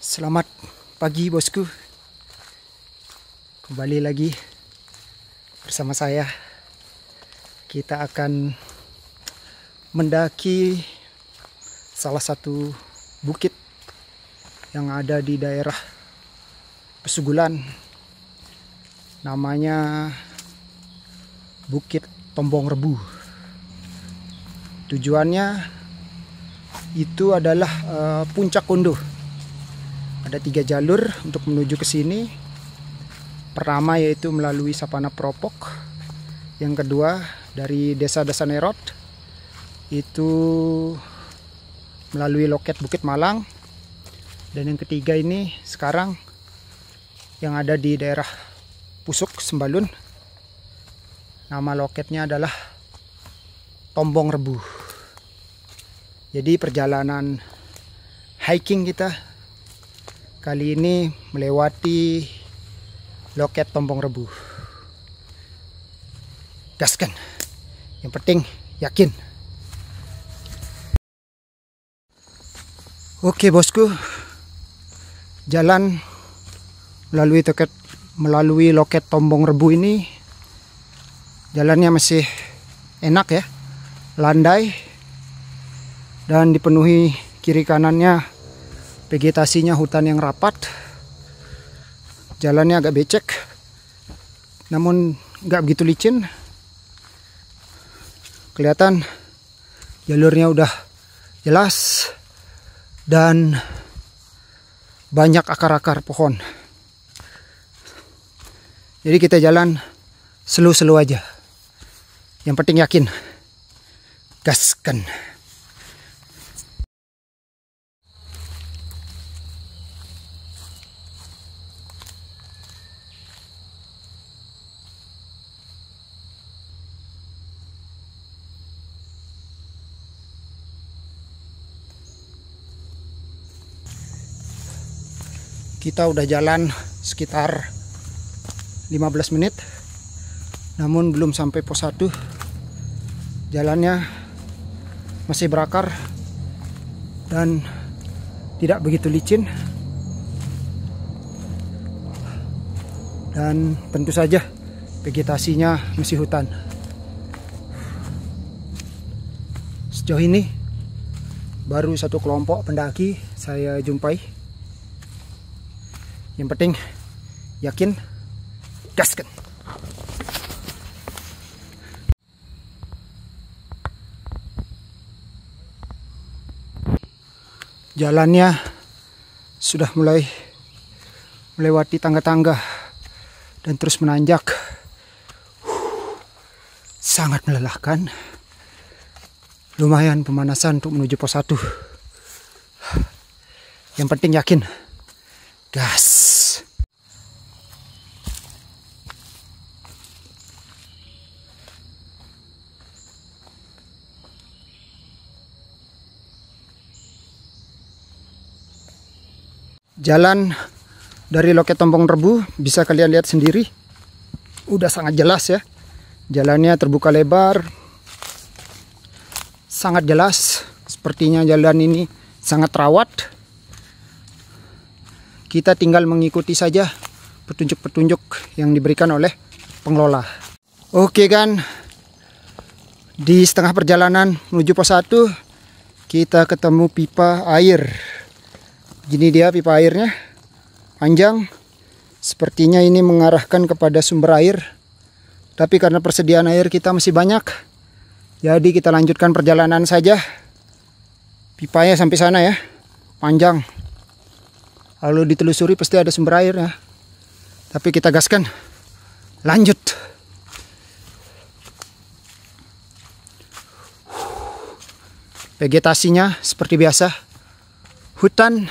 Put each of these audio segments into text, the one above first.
Selamat pagi bosku, kembali lagi bersama saya. Kita akan mendaki salah satu bukit yang ada di daerah Pesugulan, namanya Bukit Tombong Rebu. Tujuannya itu adalah Puncak Kondo. Ada 3 jalur untuk menuju ke sini. Pertama yaitu melalui Sapana Propok. Yang kedua dari Desa Dasanerot itu melalui loket Bukit Malang. Dan yang ketiga ini sekarang yang ada di daerah Pusuk Sembalun. Nama loketnya adalah Tombong Rebu. Jadi perjalanan hiking kita kali ini melewati loket Tombong Rebu. Gaskan, yang penting yakin. Oke bosku, jalan melalui loket Tombong Rebu ini jalannya masih enak ya, landai dan dipenuhi kiri kanannya vegetasinya hutan yang rapat. Jalannya agak becek, namun nggak begitu licin. Kelihatan jalurnya udah jelas dan banyak akar-akar pohon. Jadi kita jalan slow-slow aja. Yang penting yakin. Gaskan. Kita udah jalan sekitar 15 menit, namun belum sampai pos 1. Jalannya masih berakar dan tidak begitu licin, dan tentu saja vegetasinya masih hutan. Sejauh ini baru satu kelompok pendaki saya jumpai. Yang penting yakin, gaskan. Jalannya sudah mulai melewati tangga-tangga dan terus menanjak. Sangat melelahkan. Lumayan pemanasan untuk menuju pos 1. Yang penting yakin. Gas. Jalan dari loket Tombong Rebu bisa kalian lihat sendiri. Udah sangat jelas ya. Jalannya terbuka lebar. Sangat jelas. Sepertinya jalan ini sangat rawat. Kita tinggal mengikuti saja petunjuk-petunjuk yang diberikan oleh pengelola. Oke kan. Di setengah perjalanan menuju pos 1 kita ketemu pipa air. Gini dia pipa airnya, panjang, Sepertinya ini mengarahkan kepada sumber air. Tapi karena persediaan air kita masih banyak, jadi kita lanjutkan perjalanan saja. Pipanya sampai sana ya, panjang. Lalu ditelusuri pasti ada sumber air ya. Tapi kita gaskan, lanjut. Vegetasinya seperti biasa, hutan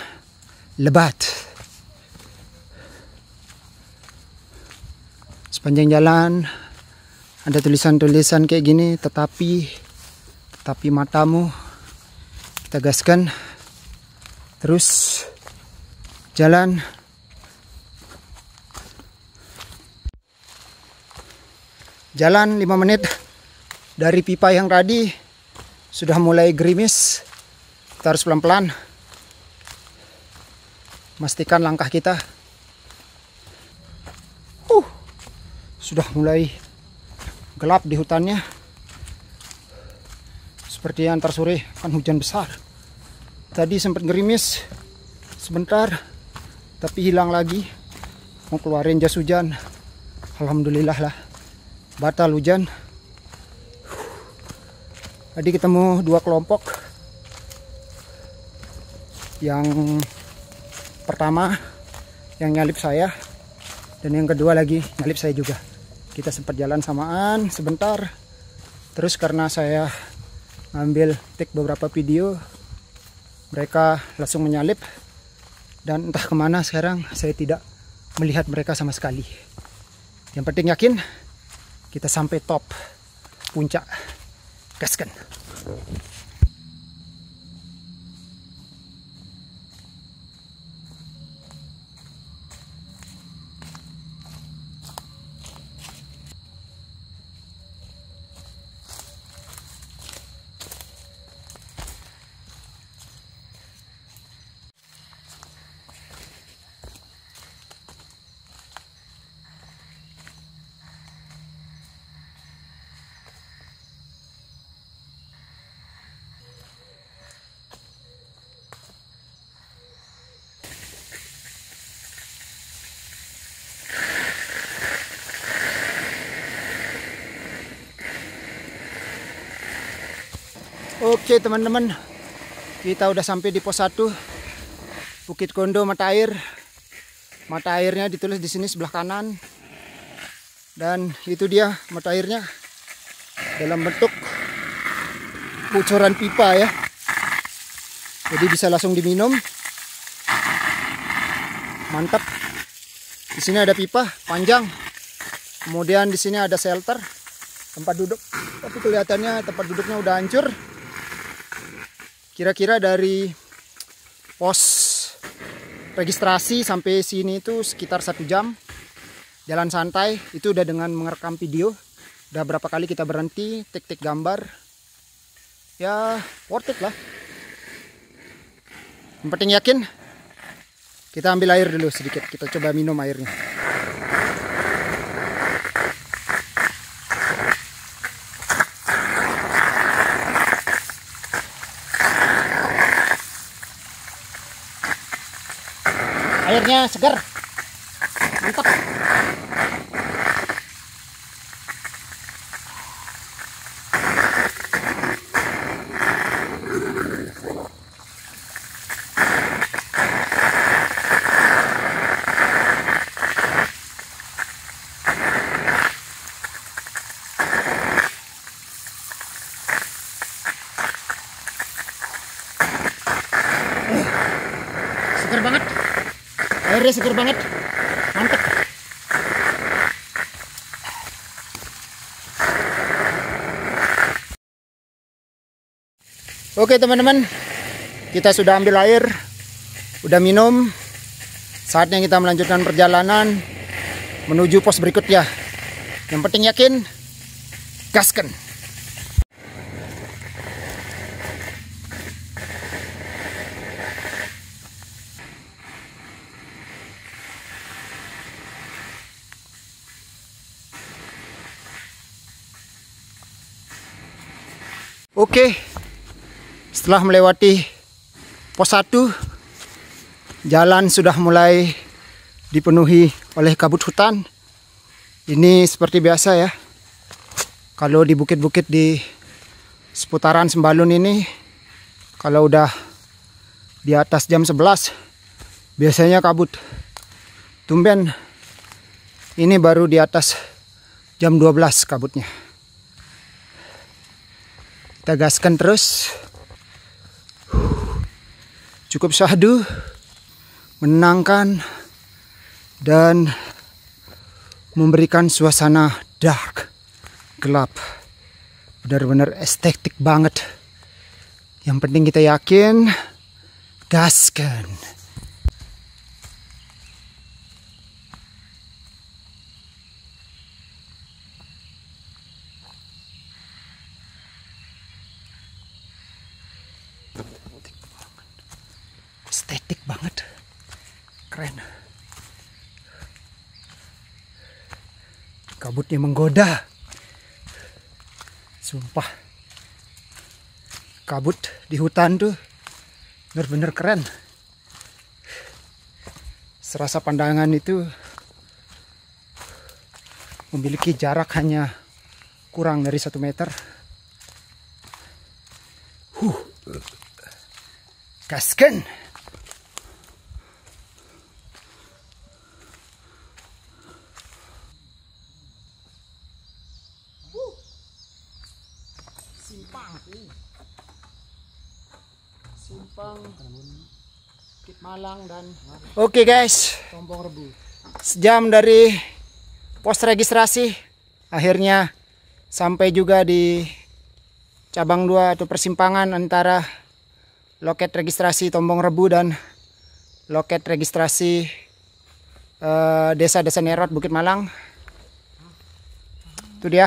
lebat. Sepanjang jalan ada tulisan-tulisan kayak gini, tetapi matamu. Kita gaskan terus jalan. Jalan 5 menit dari pipa yang tadi sudah mulai gerimis. Kita harus pelan-pelan memastikan langkah kita sudah mulai gelap di hutannya. Seperti antar sore kan hujan besar. Tadi sempat gerimis sebentar, tapi hilang lagi. Mau keluarin jas hujan, alhamdulillah lah, batal hujan. Tadi ketemu 2 kelompok. Yang pertama yang nyalip saya, dan yang kedua lagi nyalip saya juga. Kita sempat jalan samaan sebentar. Terus karena saya ngambil take beberapa video, mereka langsung menyalip. Dan entah kemana sekarang, saya tidak melihat mereka sama sekali. Yang penting yakin kita sampai top puncak. Gaskan. Oke teman-teman, kita udah sampai di pos 1 Bukit Kondo mata air. Mata airnya ditulis di sini sebelah kanan. Dan itu dia mata airnya dalam bentuk bocoran pipa ya. Jadi bisa langsung diminum. Mantap. Di sini ada pipa panjang. Kemudian di sini ada shelter, tempat duduk. Tapi kelihatannya tempat duduknya udah hancur. Kira-kira dari pos registrasi sampai sini itu sekitar 1 jam. Jalan santai, itu udah dengan merekam video. Udah berapa kali kita berhenti, tik-tik gambar. Ya worth it lah. Yang penting yakin. Kita ambil air dulu sedikit, kita coba minum airnya. Airnya segar, mantap. Segar banget. Airnya segar banget, mantap. Oke teman-teman, kita sudah ambil air, udah minum. Saatnya kita melanjutkan perjalanan menuju pos berikutnya. Yang penting yakin, gaskan. Oke, setelah melewati pos 1, jalan sudah mulai dipenuhi oleh kabut hutan. Ini seperti biasa ya, kalau di bukit-bukit di seputaran Sembalun ini, kalau udah di atas jam 11 biasanya kabut. Tumben ini baru di atas jam 12 kabutnya. Kita gaskan terus. Cukup syahdu, menenangkan, dan memberikan suasana dark, gelap. Benar-benar estetik banget. Yang penting kita yakin, gaskan. Estetik banget, keren. Kabutnya menggoda, sumpah. Kabut di hutan tuh bener-bener keren. Serasa pandangan itu memiliki jarak hanya kurang dari 1 meter. Gaskan. Simpang Bukit Malang dan oke guys, Tombong Rebu. Sejam dari pos registrasi, akhirnya sampai juga di cabang 2 atau persimpangan antara loket registrasi Tombong Rebu dan loket registrasi Desa Dasanerot Bukit Malang. Itu dia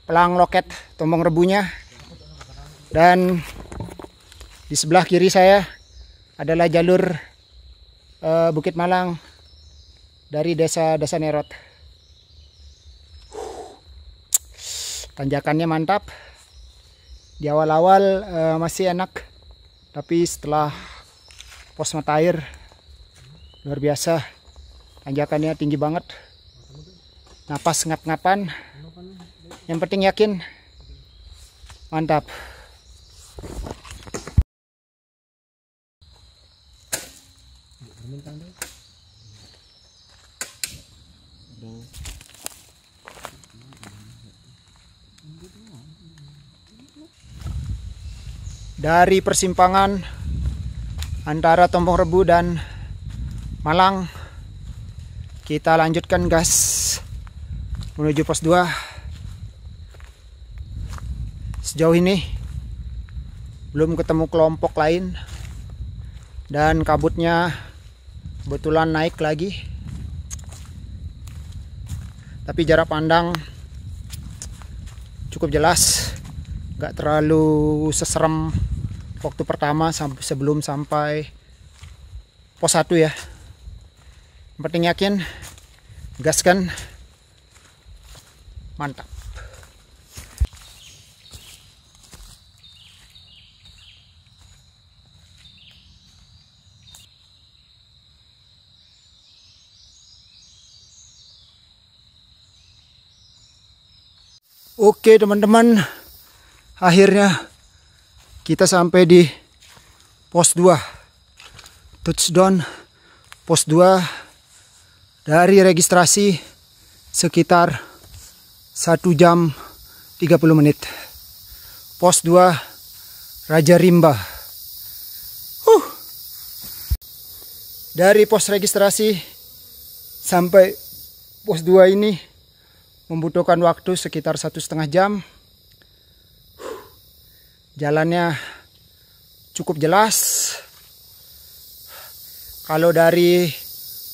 pelang loket Tombong Rebunya. Dan di sebelah kiri saya adalah jalur Bukit Malang dari Desa Dasanerot. Tanjakannya mantap. Di awal-awal masih enak, tapi setelah pos mata air luar biasa. Tanjakannya tinggi banget. Napas ngap-ngapan. Yang penting yakin. Mantap. Dari persimpangan antara Tombong Rebu dan Malang, kita lanjutkan gas menuju pos 2. Sejauh ini belum ketemu kelompok lain dan kabutnya kebetulan naik lagi. Tapi jarak pandang cukup jelas, gak terlalu seserem waktu pertama sebelum sampai pos 1 ya. Yang penting yakin, gaskan, mantap. Oke teman-teman, akhirnya kita sampai di pos 2. Touchdown pos 2 dari registrasi sekitar 1 jam 30 menit. Pos 2 Raja Rimba. Dari pos registrasi sampai pos 2 ini membutuhkan waktu sekitar 1,5 jam. Jalannya cukup jelas. Kalau dari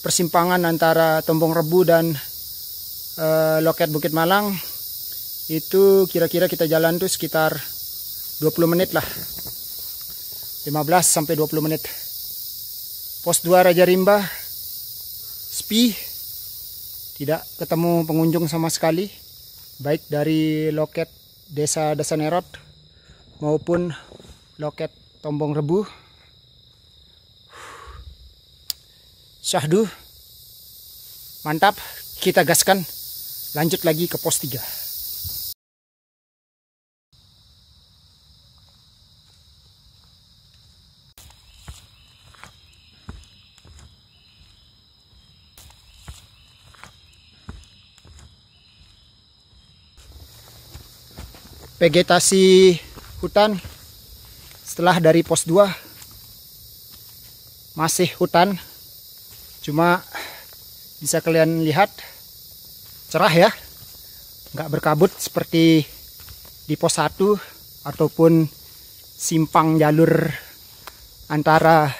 persimpangan antara Tombong Rebu dan loket Bukit Malang, itu kira-kira kita jalan tuh sekitar 20 menit lah. 15 sampai 20 menit. Pos 2 Raja Rimba sepi. Tidak ketemu pengunjung sama sekali, baik dari loket Desa Dasanerot maupun loket Tombong Rebu. Syahdu. Mantap, kita gaskan. Lanjut lagi ke pos 3. Vegetasi hutan setelah dari pos 2 masih hutan, cuma bisa kalian lihat cerah ya, nggak berkabut seperti di pos 1 ataupun simpang jalur antara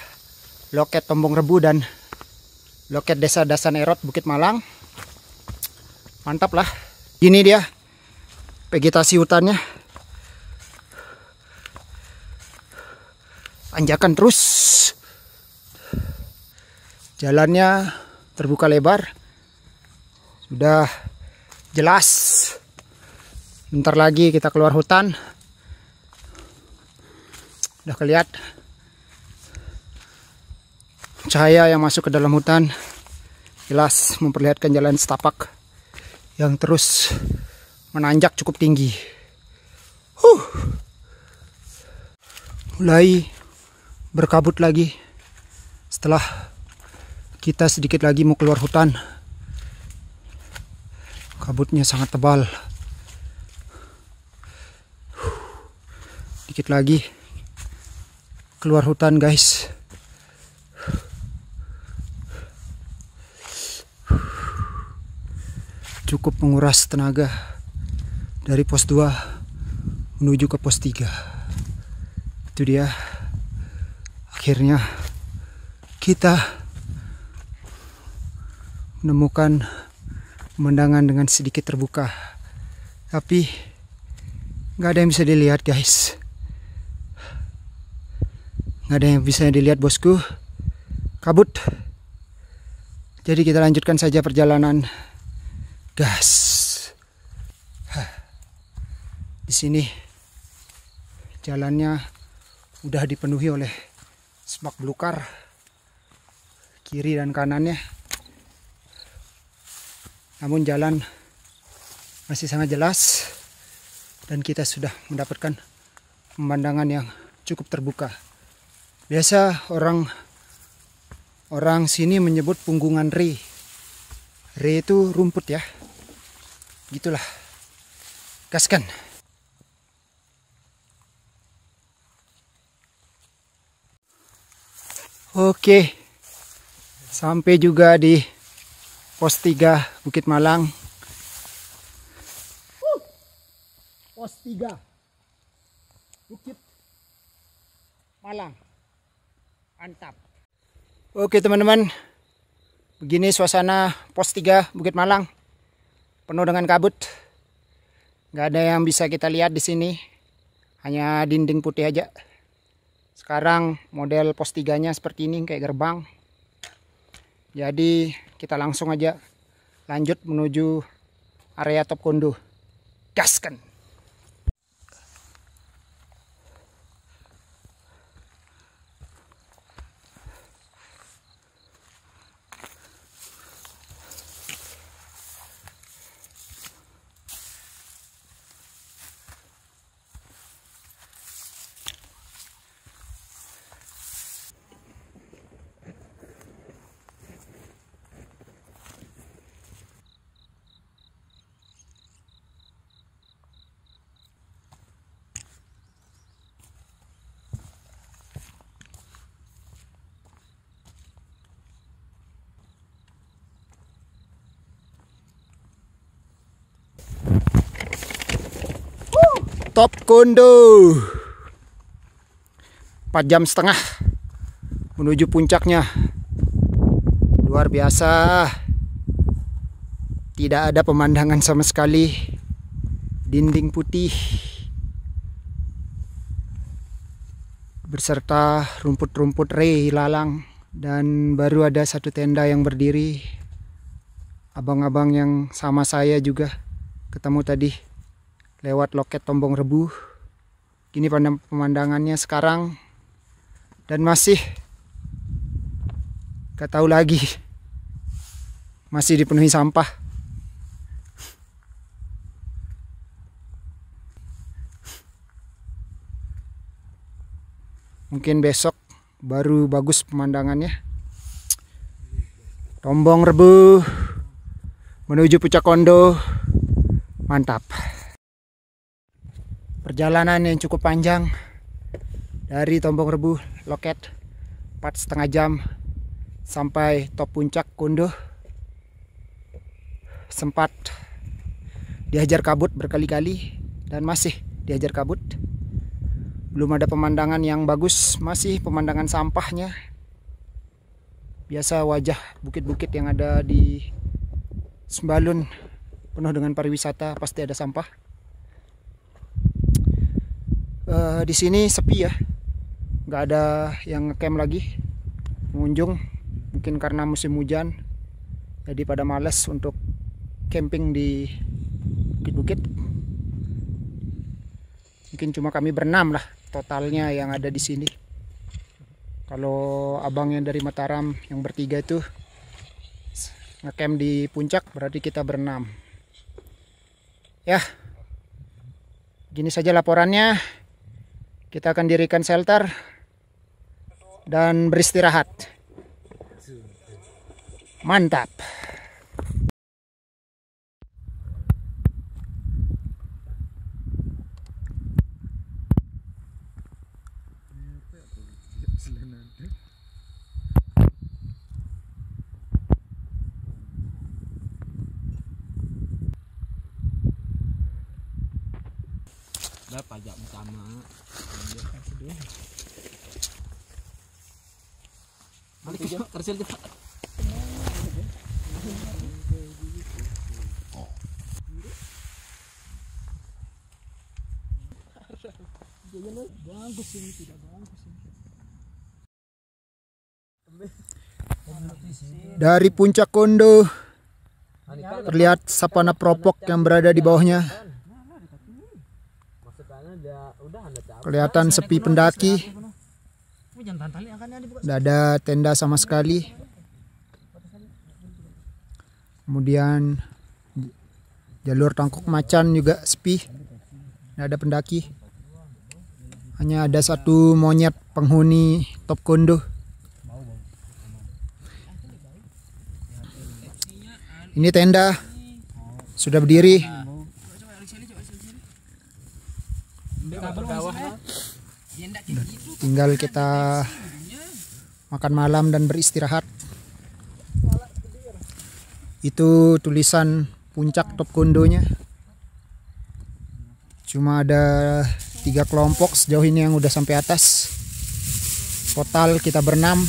loket Tombong Rebu dan loket Desa Dasan Erot Bukit Malang. Mantap lah, ini dia vegetasi hutannya, tanjakan terus, jalannya terbuka lebar, sudah jelas. Bentar lagi kita keluar hutan, udah kelihatan cahaya yang masuk ke dalam hutan, jelas memperlihatkan jalan setapak yang terus menanjak cukup tinggi. Mulai berkabut lagi setelah kita sedikit lagi mau keluar hutan. Kabutnya sangat tebal. Dikit lagi keluar hutan, guys. Cukup menguras tenaga dari pos 2 menuju ke pos 3. Itu dia, akhirnya kita menemukan pemandangan dengan sedikit terbuka, tapi nggak ada yang bisa dilihat, guys. Nggak ada yang bisa dilihat, bosku. Kabut. Jadi kita lanjutkan saja perjalanan. Gas. Di sini jalannya udah dipenuhi oleh semak belukar kiri dan kanannya. Namun jalan masih sangat jelas dan kita sudah mendapatkan pemandangan yang cukup terbuka. Biasa orang sini menyebut punggungan re. Re itu rumput ya. Gitulah. Gaskan. Oke. Sampai juga di pos 3 Bukit Malang. Pos 3 Bukit Malang. Mantap. Oke teman-teman, begini suasana pos 3 Bukit Malang. Penuh dengan kabut. Nggak ada yang bisa kita lihat di sini. Hanya dinding putih aja. Sekarang model pos 3-nya seperti ini, kayak gerbang. Jadi kita langsung aja lanjut menuju area Top Kondo. Gaskan. Top Kondo 4,5 jam menuju puncaknya. Luar biasa. Tidak ada pemandangan sama sekali. Dinding putih berserta rumput-rumput re lalang, dan baru ada satu tenda yang berdiri. Abang-abang yang sama saya juga ketemu tadi lewat loket Tombong Rebu. Gini pemandangannya sekarang, dan masih gak tahu lagi masih dipenuhi sampah. Mungkin besok baru bagus pemandangannya. Tombong Rebu menuju Puncak Kondo. Mantap. Perjalanan yang cukup panjang dari Tombong Rebu Loket, 4,5 jam sampai top Puncak Kondo. Sempat dihajar kabut berkali-kali dan masih dihajar kabut. Belum ada pemandangan yang bagus, masih pemandangan sampahnya. Biasa wajah bukit-bukit yang ada di Sembalun penuh dengan pariwisata, pasti ada sampah. Di sini sepi ya, nggak ada yang ngecamp lagi pengunjung, mungkin karena musim hujan jadi pada males untuk camping di bukit-bukit. Mungkin cuma kami berenam lah totalnya yang ada di sini. Kalau abang yang dari Mataram yang bertiga itu ngecamp di puncak, berarti kita berenam. Ya, gini saja laporannya. Kita akan dirikan shelter dan beristirahat. Mantap. Pajak utama tersil bagus ini, tidak bagus ini. Dari Puncak Kondo terlihat Sapana Propok yang berada di bawahnya. Kelihatan sepi pendaki. Tidak ada tenda sama sekali. Kemudian jalur Tangkuk Macan juga sepi. Tidak ada pendaki. Hanya ada satu monyet penghuni top Kondo. Ini tenda sudah berdiri. Tinggal kita makan malam dan beristirahat. Itu tulisan puncak top Kondonya. Cuma ada 3 kelompok sejauh ini yang udah sampai atas. Total kita berenam.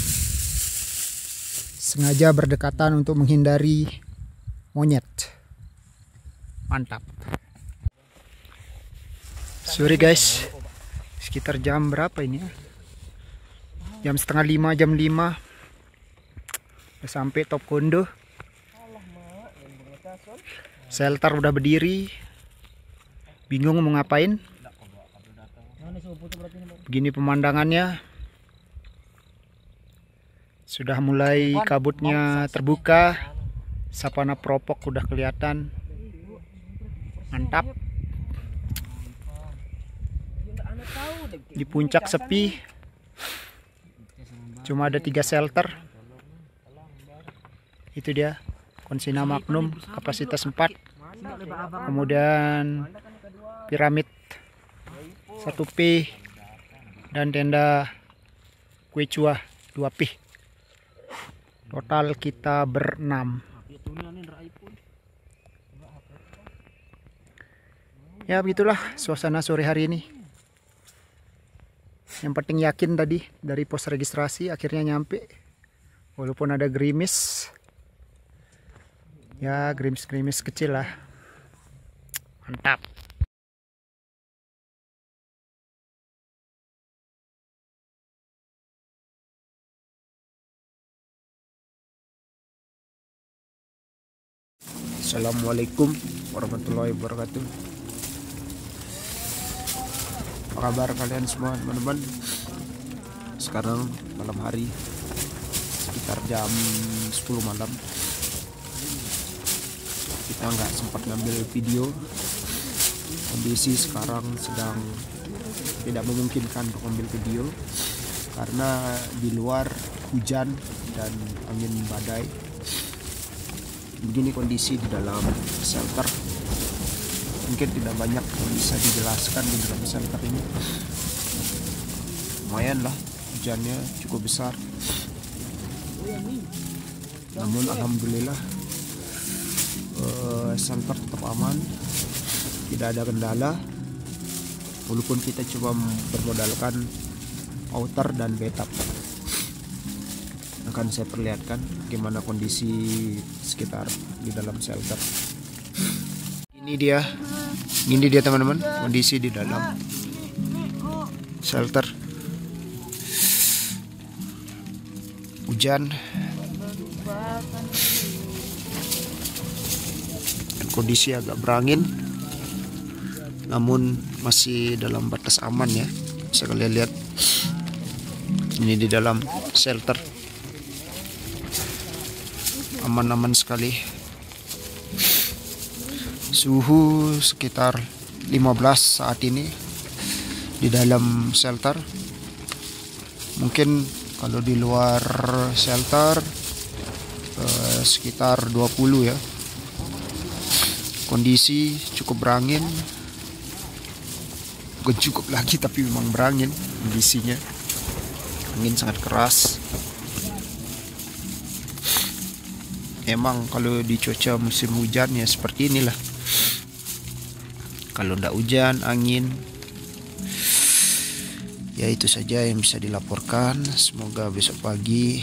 Sengaja berdekatan untuk menghindari monyet. Mantap. Sorry guys, sekitar jam berapa ini ya? Jam setengah 5, jam 5. Udah sampai top Kondo. Shelter udah berdiri. Bingung mau ngapain. Begini pemandangannya. Sudah mulai kabutnya terbuka. Sapana Propok udah kelihatan. Mantap. Di puncak sepi. Cuma ada 3 shelter. Itu dia Konsina Magnum kapasitas 4. Kemudian piramid 1P dan tenda Quechua 2P. Total kita berenam. Ya begitulah suasana sore hari ini. Yang penting yakin tadi dari pos registrasi akhirnya nyampe. Walaupun ada gerimis. Ya gerimis-gerimis kecil lah. Mantap. Assalamualaikum warahmatullahi wabarakatuh. Apa kabar kalian semua teman-teman? Sekarang malam hari sekitar jam 10 malam. kita nggak sempat ngambil video. Kondisi sekarang sedang tidak memungkinkan untuk ambil video karena di luar hujan dan angin badai. Begini kondisi di dalam shelter. Mungkin tidak banyak yang bisa dijelaskan di dalam shelter ini. Lumayan lah, hujannya cukup besar. Namun alhamdulillah shelter tetap aman, tidak ada kendala. Walaupun kita coba bermodalkan outer dan bathtub. Akan saya perlihatkan bagaimana kondisi sekitar di dalam shelter. Ini dia teman-teman, kondisi di dalam shelter. Hujan dan kondisi agak berangin, namun masih dalam batas aman ya. Bisa kalian lihat ini di dalam shelter, aman-aman sekali. Suhu sekitar 15 saat ini di dalam shelter. Mungkin kalau di luar shelter sekitar 20 ya. Kondisi cukup berangin, bukan cukup lagi tapi memang berangin kondisinya. Angin sangat keras. Emang kalau di cuaca musim hujan ya seperti inilah. Kalau tidak hujan, angin, ya itu saja yang bisa dilaporkan. Semoga besok pagi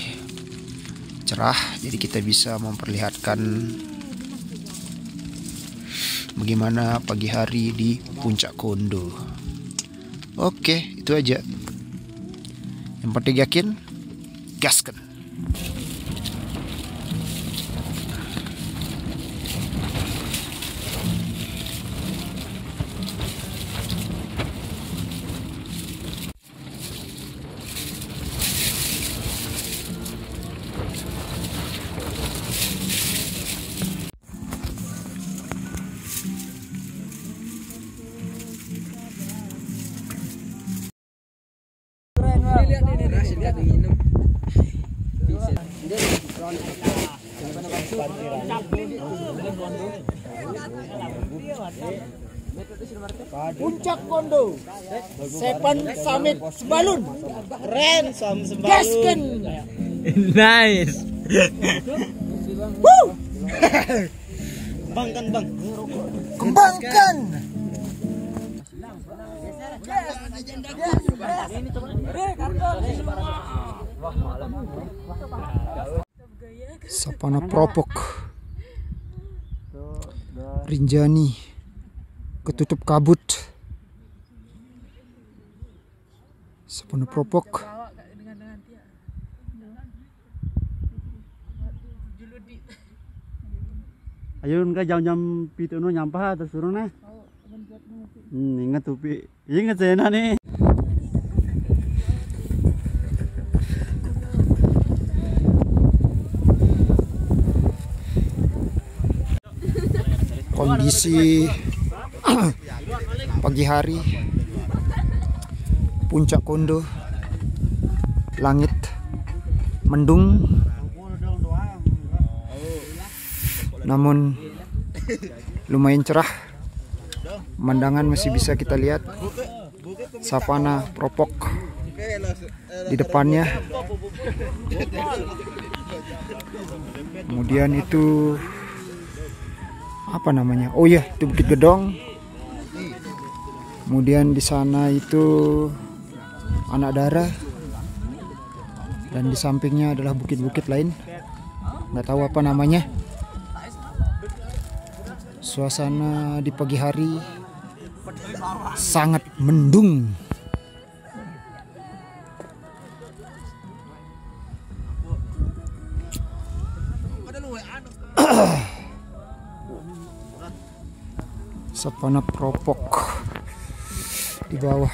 cerah, jadi kita bisa memperlihatkan bagaimana pagi hari di Puncak Kondo. Oke, itu aja. Yang penting yakin, gaskan. Puncak Kondo, Seven Summit Sembalun, keren, gasken, Nice. woo, kembangkan bang, kembangkan. Sapana Propok, Rinjani, ketutup kabut. Sapana Propok. Ayun ka jam-jam pitu no nyampah terus turun nih. Ingat tuh pi. Ingat saya nih. Kondisi pagi hari Puncak Kondo, langit mendung, namun lumayan cerah. Pemandangan masih bisa kita lihat. Sapana Propok di depannya. Kemudian itu apa namanya? Oh ya, itu Bukit Gedong. Kemudian di sana itu Anak Dara, dan di sampingnya adalah bukit-bukit lain, nggak tahu apa namanya. Suasana di pagi hari sangat mendung. Sapana Propok di bawah.